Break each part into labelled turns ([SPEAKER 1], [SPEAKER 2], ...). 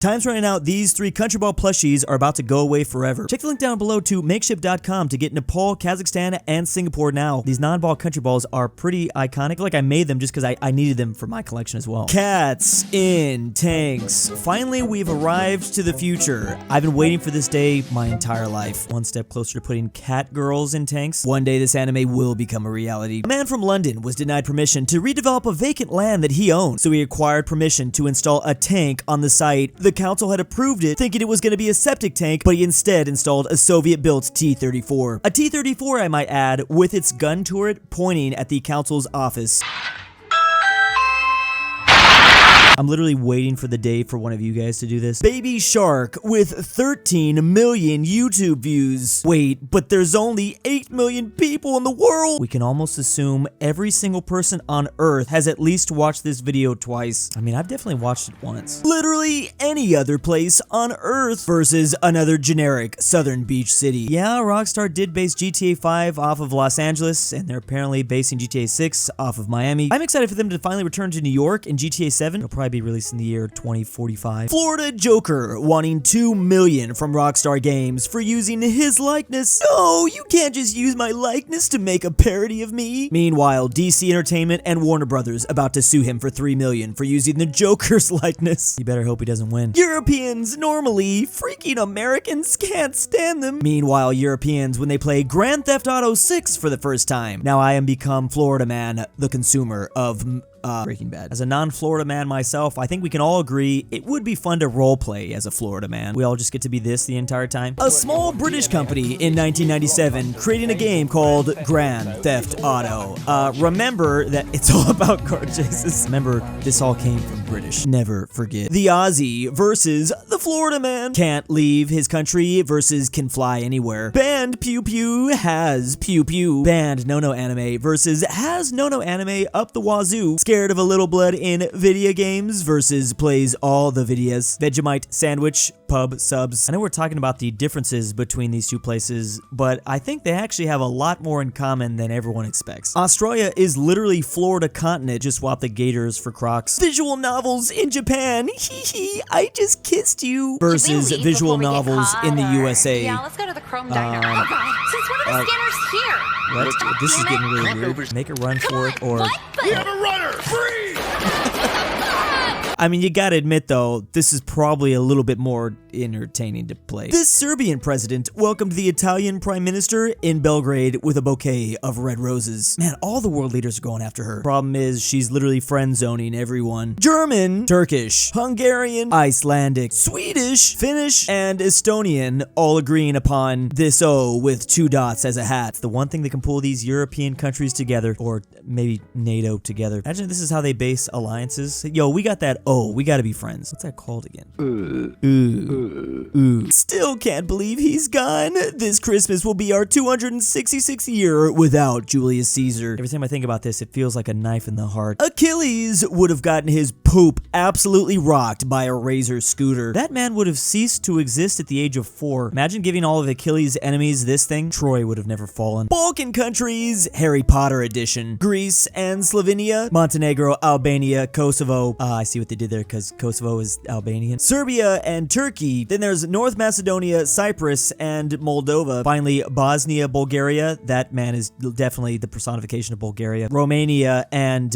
[SPEAKER 1] Time's running out. These 3 Country Ball plushies are about to go away forever. Check the link down below to makeship.com to get Nepal, Kazakhstan, and Singapore now. These non-ball Country Balls are pretty iconic. I feel like I made them just because I needed them for my collection as well. Cats in tanks. Finally, we've arrived to the future. I've been waiting for this day my entire life. One step closer to putting cat girls in tanks. One day this anime will become a reality. A man from London was denied permission to redevelop a vacant land that he owned, so he acquired permission to install a tank on the site. The council had approved it, thinking it was going to be a septic tank, but he instead installed a Soviet-built T-34. A T-34, I might add, with its gun turret pointing at the council's office. I'm literally waiting for the day for one of you guys to do this. Baby Shark with 13 million YouTube views. Wait, but there's only 8 million people in the world. We can almost assume every single person on Earth has at least watched this video twice. I mean, I've definitely watched it once. Literally any other place on Earth versus another generic southern beach city. Yeah, Rockstar did base GTA 5 off of Los Angeles, and they're apparently basing GTA 6 off of Miami. I'm excited for them to finally return to New York in GTA 7. It'll probably be released in the year 2045. Florida Joker wanting $2 million from Rockstar Games for using his likeness. No, you can't just use my likeness to make a parody of me. Meanwhile, DC Entertainment and Warner Brothers about to sue him for $3 million for using the Joker's likeness. You better hope he doesn't win. Europeans normally, freaking Americans can't stand them. Meanwhile, Europeans, when they play Grand Theft Auto 6 for the first time. Now I am become Florida man, the consumer of Breaking Bad. As a non-Florida man myself, I think we can all agree it would be fun to roleplay as a Florida man. We all just get to be this the entire time. A small British company in 1997 creating a game called Grand Theft Auto. Remember that it's all about car chases. Remember, this all came from British. Never forget. The Aussie versus the Florida man. Can't leave his country versus can fly anywhere. Banned Pew Pew has Pew Pew. Banned No Anime versus has No Anime up the wazoo. Scared of a little blood in video games versus plays all the videos. Vegemite sandwich, pub subs. I know we're talking about the differences between these two places, but I think they actually have a lot more in common than everyone expects. Australia is literally Florida continent, just swap the gators for Crocs. Visual novels in Japan, hee hee, I just kissed you. Versus visual novels in the USA.
[SPEAKER 2] Yeah, let's go to the Chrome Diner. Since one of the scanners here.
[SPEAKER 1] This is getting really weird. Make a run for it, or...
[SPEAKER 3] We have a runner! Free!
[SPEAKER 1] I mean, you gotta admit though, this is probably a little bit more entertaining to play. This Serbian president welcomed the Italian prime minister in Belgrade with a bouquet of red roses. Man, all the world leaders are going after her. Problem is, she's literally friend zoning everyone. German, Turkish, Hungarian, Icelandic, Swedish, Finnish, and Estonian all agreeing upon this O with 2 dots as a hat. It's the one thing that can pull these European countries together, or maybe NATO together. Imagine this is how they base alliances. Yo, we got that O, we gotta be friends. What's that called again? Still can't believe he's gone. This Christmas will be our 266th year without Julius Caesar. Every time I think about this, it feels like a knife in the heart. Achilles would have gotten his poop absolutely rocked by a Razor scooter. That man would have ceased to exist at the age of 4. Imagine giving all of Achilles' enemies this thing. Troy would have never fallen. Balkan countries, Harry Potter edition. Greece and Slovenia, Montenegro, Albania, Kosovo. I see what they did there because Kosovo is Albanian. Serbia and Turkey. Then there's North Macedonia, Cyprus, and Moldova. Finally, Bosnia, Bulgaria. That man is definitely the personification of Bulgaria. Romania and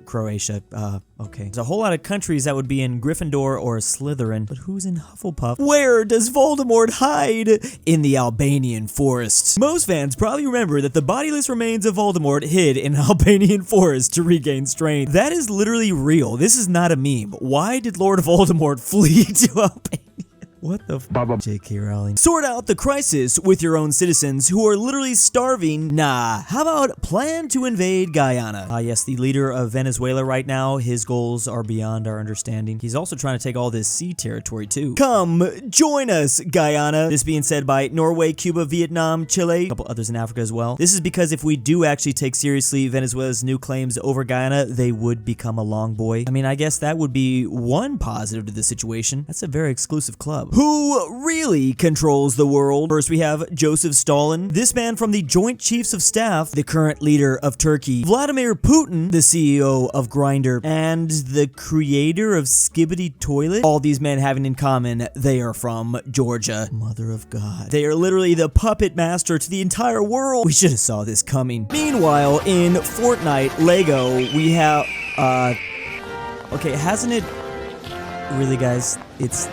[SPEAKER 1] Croatia. Okay. There's a whole lot of countries that would be in Gryffindor or Slytherin, but who's in Hufflepuff? Where does Voldemort hide? In the Albanian forest. Most fans probably remember that the bodiless remains of Voldemort hid in an Albanian forest to regain strength. That is literally real. This is not a meme. Why did Lord Voldemort flee to Albania? What the f***, J.K. Rowling? Sort out the crisis with your own citizens who are literally starving. Nah, how about plan to invade Guyana? Yes, the leader of Venezuela right now, his goals are beyond our understanding. He's also trying to take all this sea territory too. Come, join us, Guyana. This being said by Norway, Cuba, Vietnam, Chile, a couple others in Africa as well. This is because if we do actually take seriously Venezuela's new claims over Guyana, they would become a long boy. I mean, I guess that would be one positive to the situation. That's a very exclusive club. love. Who really controls the world? First, we have Joseph Stalin, this man from the Joint Chiefs of Staff, the current leader of Turkey, Vladimir Putin, the CEO of Grindr, and the creator of Skibbity Toilet. All these men having in common, they are from Georgia. Mother of God. They are literally the puppet master to the entire world. We should have saw this coming. Meanwhile, in Fortnite Lego, we have, okay, hasn't it, really guys, it's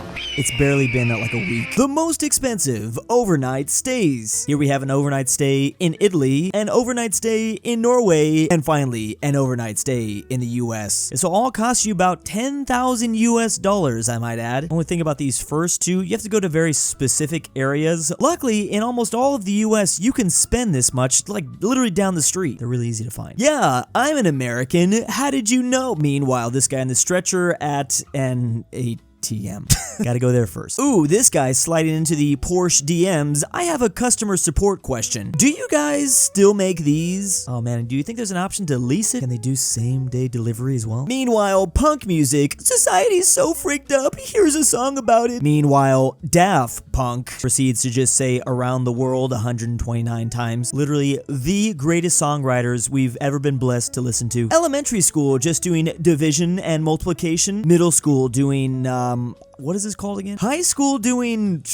[SPEAKER 1] barely been like a week. The most expensive overnight stays. Here we have an overnight stay in Italy, an overnight stay in Norway, and finally, an overnight stay in the US. This will all cost you about 10,000 US dollars, I might add. Only thing about these first two, you have to go to very specific areas. Luckily, in almost all of the US, you can spend this much, like literally down the street. They're really easy to find. Yeah, I'm an American. How did you know? Meanwhile, this guy in the stretcher at an ATM. Gotta go there first. Ooh, this guy's sliding into the Porsche DMs. I have a customer support question. Do you guys still make these? Oh man, do you think there's an option to lease it? Can they do same day delivery as well? Meanwhile, punk music. Society's so freaked up. Here's a song about it. Meanwhile, Daft Punk proceeds to just say around the world 129 times. Literally the greatest songwriters we've ever been blessed to listen to. Elementary school just doing division and multiplication. Middle school doing, what is this called again? High school doing,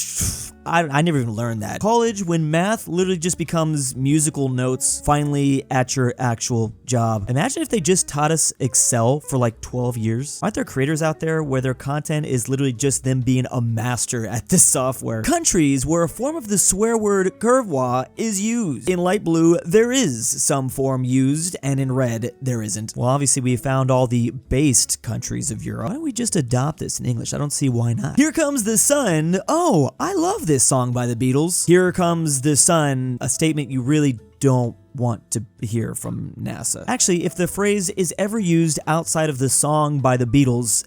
[SPEAKER 1] I never even learned that. College, when math literally just becomes musical notes, finally at your actual job. Imagine if they just taught us Excel for like 12 years. Aren't there creators out there where their content is literally just them being a master at this software? Countries where a form of the swear word curvois is used. In light blue, there is some form used, and in red, there isn't. Well, obviously we found all the based countries of Europe. Why don't we just adopt this in English? I don't see why not. Here Comes the Sun. Oh, I love this song by the Beatles. Here Comes the Sun, a statement you really don't want to hear from NASA. Actually, if the phrase is ever used outside of the song by the Beatles,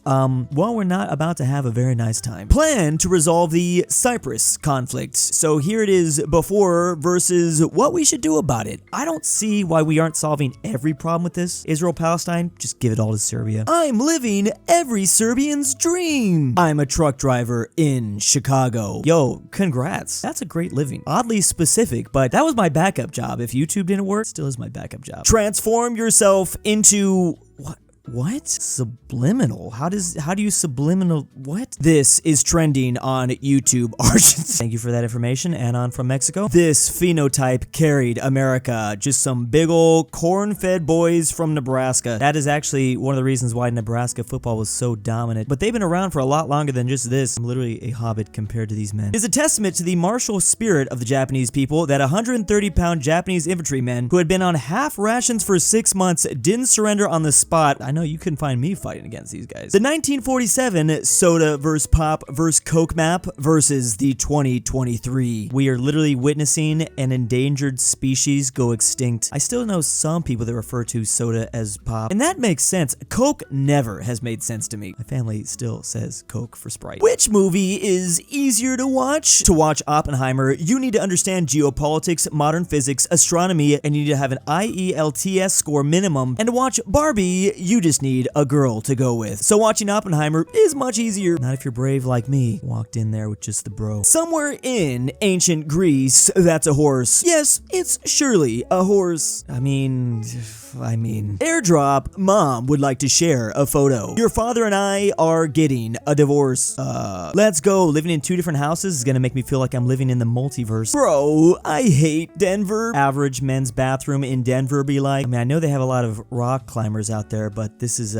[SPEAKER 1] well, we're not about to have a very nice time. Plan to resolve the Cyprus conflict. So here it is, before versus what we should do about it. I don't see why we aren't solving every problem with this. Israel, Palestine, just give it all to Serbia. I'm living every Serbian's dream. I'm a truck driver in Chicago. Yo, congrats. That's a great living. Oddly specific, but that was my backup job. If YouTube didn't work, still is my backup job. Transform yourself into what? Subliminal? How do you subliminal? What? This is trending on YouTube. Thank you for that information, Anon from Mexico. This phenotype carried America. Just some big old corn-fed boys from Nebraska. That is actually one of the reasons why Nebraska football was so dominant. But they've been around for a lot longer than just this. I'm literally a hobbit compared to these men. It is a testament to the martial spirit of the Japanese people that 130-pound Japanese infantrymen who had been on half rations for 6 months didn't surrender on the spot. I know you couldn't find me fighting against these guys. The 1947 soda versus pop versus Coke map versus the 2023. We are literally witnessing an endangered species go extinct. I still know some people that refer to soda as pop, and that makes sense. Coke never has made sense to me. My family still says Coke for Sprite. Which movie is easier to watch? To watch Oppenheimer, you need to understand geopolitics, modern physics, astronomy, and you need to have an IELTS score minimum. And to watch Barbie, you just need a girl to go with. So watching Oppenheimer is much easier. Not if you're brave like me. Walked in there with just the bro. Somewhere in ancient Greece, that's a horse. Yes, it's surely a horse. I mean, airdrop, mom would like to share a photo. Your father and I are getting a divorce. Let's go. Living in 2 different houses is gonna make me feel like I'm living in the multiverse. Bro, I hate Denver. Average men's bathroom in Denver be like. I mean, I know they have a lot of rock climbers out there, but this is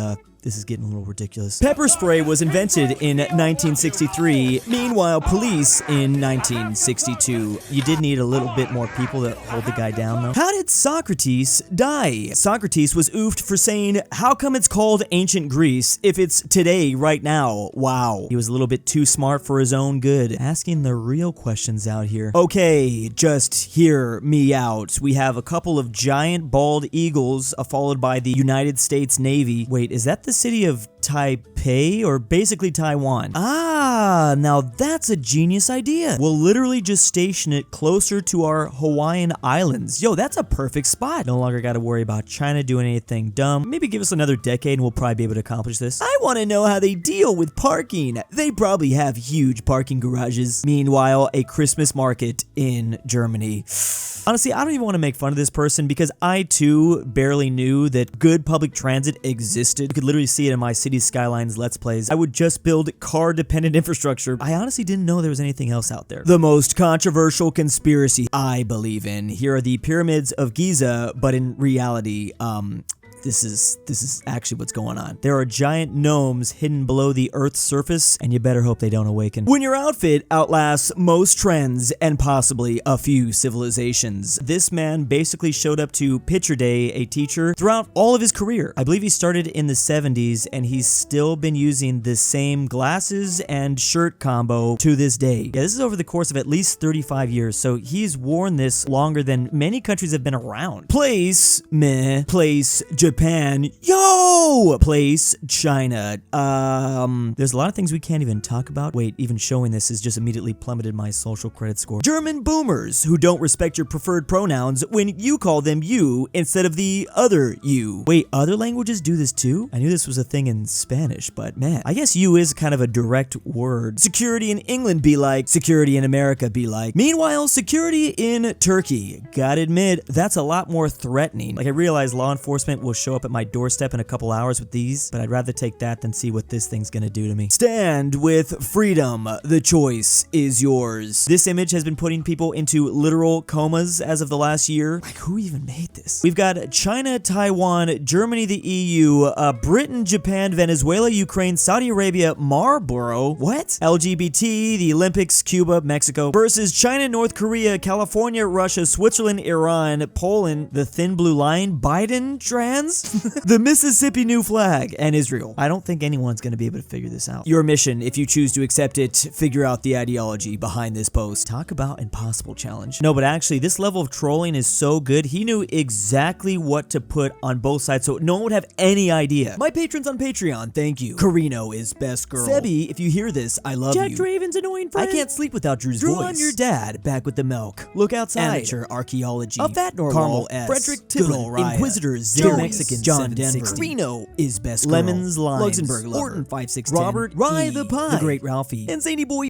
[SPEAKER 1] getting a little ridiculous. Pepper spray was invented in 1963. Meanwhile, police in 1962. You did need a little bit more people to hold the guy down, though. How did Socrates die? Socrates was oofed for saying, how come it's called ancient Greece if it's today, right now? Wow. He was a little bit too smart for his own good. Asking the real questions out here. Okay, just hear me out. We have a couple of giant bald eagles, followed by the United States Navy. Wait, is that the city of Taipei, or basically Taiwan. Ah, now that's a genius idea. We'll literally just station it closer to our Hawaiian islands. Yo, that's a perfect spot. No longer gotta worry about China doing anything dumb. Maybe give us another decade and we'll probably be able to accomplish this. I want to know how they deal with parking. They probably have huge parking garages. Meanwhile, a Christmas market in Germany. Honestly, I don't even want to make fun of this person because I too barely knew that good public transit existed. You could literally see it in my City Skylines Let's Plays. I would just build car-dependent infrastructure. I honestly didn't know there was anything else out there. The most controversial conspiracy I believe in. Here are the pyramids of Giza, but in reality, this is actually what's going on. There are giant gnomes hidden below the Earth's surface, and you better hope they don't awaken. When your outfit outlasts most trends and possibly a few civilizations, this man basically showed up to Picture Day, a teacher, throughout all of his career. I believe he started in the 70s, and he's still been using the same glasses and shirt combo to this day. Yeah, this is over the course of at least 35 years, so he's worn this longer than many countries have been around. Place, meh. Place, Japan, yo! Place, China. There's a lot of things we can't even talk about. Wait, even showing this has just immediately plummeted my social credit score. German boomers who don't respect your preferred pronouns when you call them you instead of the other you. Wait, other languages do this too? I knew this was a thing in Spanish, but man, I guess you is kind of a direct word. Security in England be like, security in America be like. Meanwhile, security in Turkey. Gotta admit, that's a lot more threatening. Like, I realize law enforcement will show up at my doorstep in a couple hours with these, but I'd rather take that than see what this thing's gonna do to me. Stand with freedom. The choice is yours. This image has been putting people into literal comas as of the last year. Like, who even made this? We've got China, Taiwan, Germany, the EU, Britain, Japan, Venezuela, Ukraine, Saudi Arabia, Marlboro, what? LGBT, the Olympics, Cuba, Mexico, versus China, North Korea, California, Russia, Switzerland, Iran, Poland, the Thin Blue Line, Biden, trans, the Mississippi new flag, and Israel. I don't think anyone's gonna be able to figure this out. Your mission, if you choose to accept it, figure out the ideology behind this post. Talk about impossible challenge. No, but actually, this level of trolling is so good, he knew exactly what to put on both sides so no one would have any idea. My patrons on Patreon, thank you. KirinoIsBestGirl. Sebby, if you hear this, I love you. Traven's annoying friend. I can't sleep without Drew's voice. Drew on your dad, back with the milk. Look outside. Amateur Archaeology. aPhatNarwhal. Carmel S. Fredrik Tibblin. Inquisitor Zero. Mexican JohnDenver. KirinoIsBestGirl. Lemons Lines. LuxembourgLover. Ortin 516. Robert RyeThePie. TheGreatRalphy. And ZaneyBoi.